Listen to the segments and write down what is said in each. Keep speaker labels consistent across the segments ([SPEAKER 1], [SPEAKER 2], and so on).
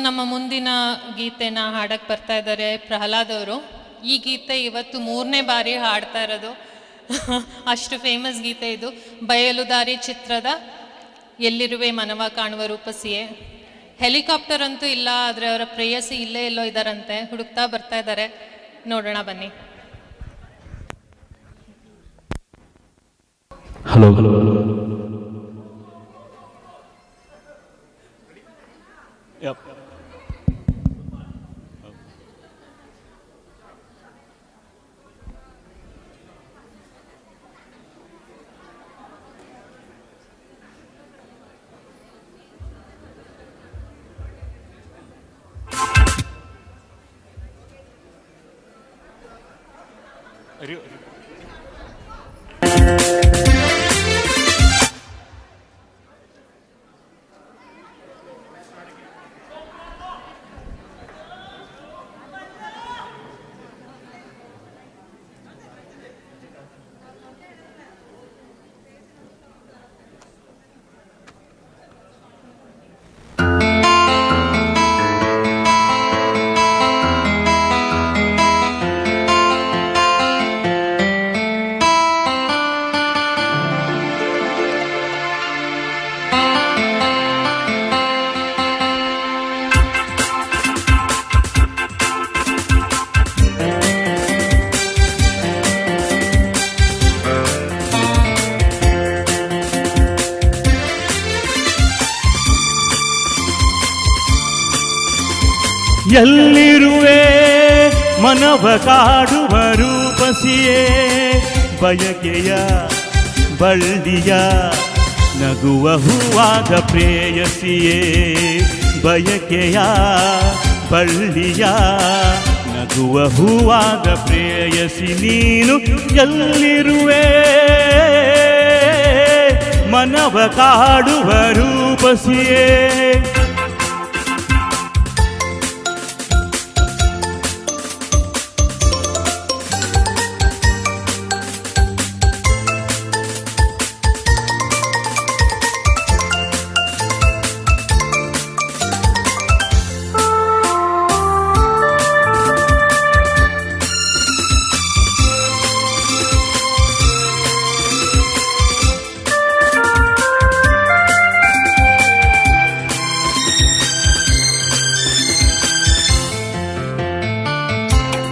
[SPEAKER 1] ನಮ್ಮ ಮುಂದಿನ ಗೀತೆನ ಹಾಡಕ್ಕೆ ಬರ್ತಾ ಇದ್ದಾರೆ ಪ್ರಹ್ಲಾದ್ ಅವರು. ಈ ಗೀತೆ ಇವತ್ತು 3ನೇ ಬಾರಿ ಹಾಡ್ತಾ ಇರೋದು. ಅಷ್ಟು ಫೇಮಸ್ ಗೀತೆ ಇದು. ಬಯಲುದಾರಿ ಚಿತ್ರದ ಎಲ್ಲಿರುವೆ ಮನವ ಕಾಣುವ ರೂಪಸಿಯೇ. ಹೆಲಿಕಾಪ್ಟರ್ ಅಂತೂ ಇಲ್ಲ, ಆದರೆ ಅವರ ಪ್ರೇಯಸಿ ಇಲ್ಲೇ ಎಲ್ಲೋ ಇದ್ದಾರಂತೆ, ಹುಡುಕ್ತಾ ಬರ್ತಾ ಇದ್ದಾರೆ. ನೋಡೋಣ ಬನ್ನಿ.
[SPEAKER 2] ಹಲೋ
[SPEAKER 3] ಎಲ್ಲಿರುವೆ ಮನವ ಕಾಡುವ ರೂಪಸಿಯೇ, ಬಯಕೆಯ ಬಳ್ಳಿಯ ನಗುವ ಹೂವಾದ ಪ್ರೇಯಸಿಯೇ. ಬಯಕೆಯ ಬಳ್ಳಿಯ ನಗುವ ಹೂವಾದ ಪ್ರೇಯಸಿ ನೀನು ಎಲ್ಲಿರುವೆ ಮನವ ಕಾಡುವ ರೂಪಸಿಯೇ.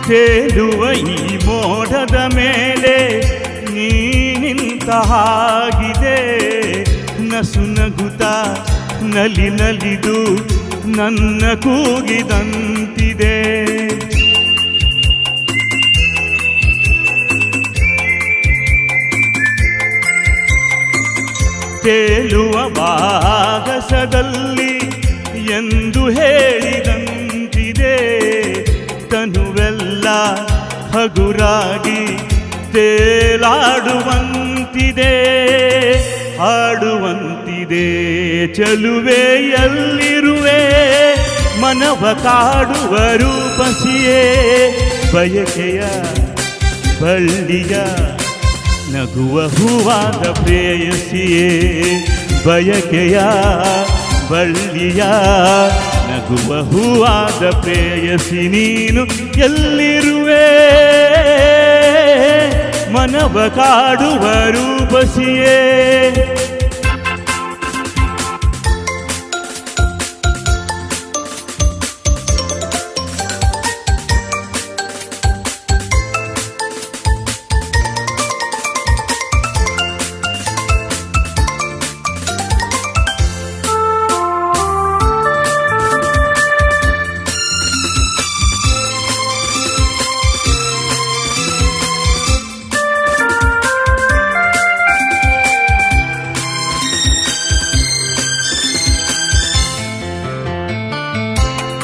[SPEAKER 3] ತೇಲುವ ಈ ಮೋಡದ ಮೇಲೆ ನೀ ನಿಂತ ಹಾಗಿದೆ, ನಸು ನಗುತ್ತ ನಲಿ ನಲಿದು ನನ್ನ ಕೂಗಿದಂತಿದೆ. ತೇಲುವ ಭಾಗಸದಲ್ಲಿ ಎಂದು ಹೇಳಿದಂತಿದೆ, ತನುವೆಲ್ಲ ಹಗುರಾಗಿ ತೇಲಾಡುವಂತಿದೆ, ಹಾಡುವಂತಿದೆ. ಚಲುವೆಯಲ್ಲಿರುವೆ ಮನವ ಕಾಡುವ ರೂಪಸಿಯೇ. ಬಯಕೆಯ ಬಳ್ಳಿಯ ನಗುವ ಹೂವಾದ ಪ್ರೇಯಸಿಯೇ. ಬಯಕೆಯ ಬಳ್ಳಿಯ ನಗುವ ಹೂವಾದ ಪ್ರೇಯಸಿ ನೀನು ಎಲ್ಲಿರುವೆ ಮನವ ಕಾಡುವ ರೂಪಸಿಯೇ.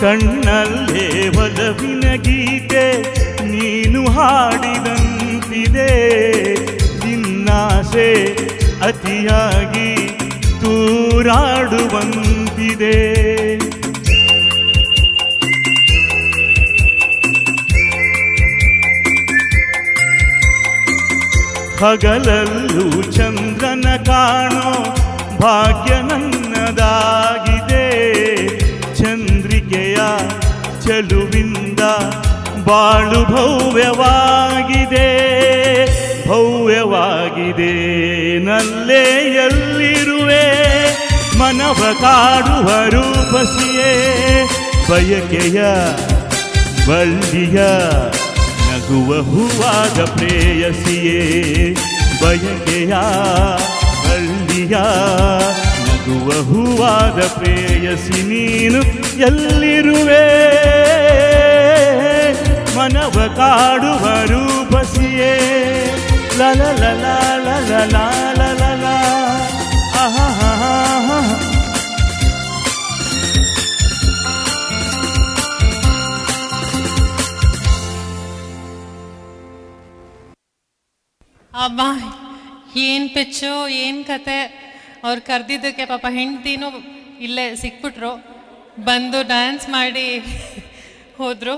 [SPEAKER 3] ಕಣ್ಣಲ್ಲೇ ಒಲವಿನ ಗೀತೆ ನೀನು ಹಾಡಿದಂತಿದೆ, ನಿನ್ನಾಸೆ ಅತಿಯಾಗಿ ತೂರಾಡುವಂತಿದೆ. ಹಗಲಲ್ಲೂ ಚಂದ್ರನ ಕಾಣೋ ಭಾಗ್ಯ ನನ್ನದಾಗಿದೆ, ಚಂದ್ರಿಕೆ ಹೊಂಗೆಯ ಚೆಲುವಿಂದ ಬಾಳು ಭವ್ಯವಾಗಿದೆ ಭವ್ಯವಾಗಿದೆ ನಲ್ಲೇ ಎಲ್ಲಿರುವೆ ಮನವ ಕಾಡುವ ರೂಪಸಿಯೇ ಬಯಕೆಯ ಬಳ್ಳಿಯ ನಗುವ ಹೂವಾದ ಪ್ರೇಯಸಿಯೇ ಬಯಕೆಯ ಬಳ್ಳಿಯ ನಗುವ ಹೂವಾದ ಪ್ರೇಯಸಿ ನೀನು ಎಲ್ಲಿರುವೆ ಮನವ ಕಾಡುವ ರೂಪಸಿಯೇ ಲಲ ಲಲ ಲಲ ಲಲ ಲಲ ಆಹಾ
[SPEAKER 1] ಅಬ್ಬಾ ಏನು ಪಿಚ್ಚು ಏನು ಕತೆ ಅವ್ರು ಕರೆದಿದ್ದಕ್ಕೆ ಪಾಪ ಹೆಂಡ್ತಿನೂ ಇಲ್ಲೇ ಸಿಕ್ಬಿಟ್ರು ಬಂದು ಡ್ಯಾನ್ಸ್ ಮಾಡಿ ಹೋದರು.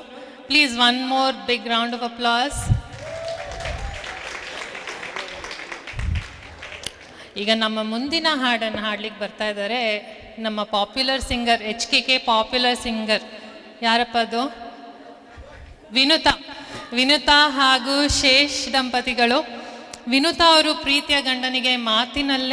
[SPEAKER 1] Please one more big round of applause. ಈಗ ನಮ್ಮ ಮುಂದಿನ ಹಾಡನ್ನು ಹಾಡ್ಲಿಕ್ಕೆ ಬರ್ತಾ ಇದ್ದಾರೆ ನಮ್ಮ popular singer HKK popular singer. ಯಾರಪ್ಪ ಅದು? ವಿನುತಾ ಹಾಗೂ ಶೇಷ್ ದಂಪತಿಗಳು. ವಿನುತಾ ಅವರು ಪ್ರೀತಿಯ ಗಂಡನಿಗೆ ಮಾತಿನಲ್ಲೇ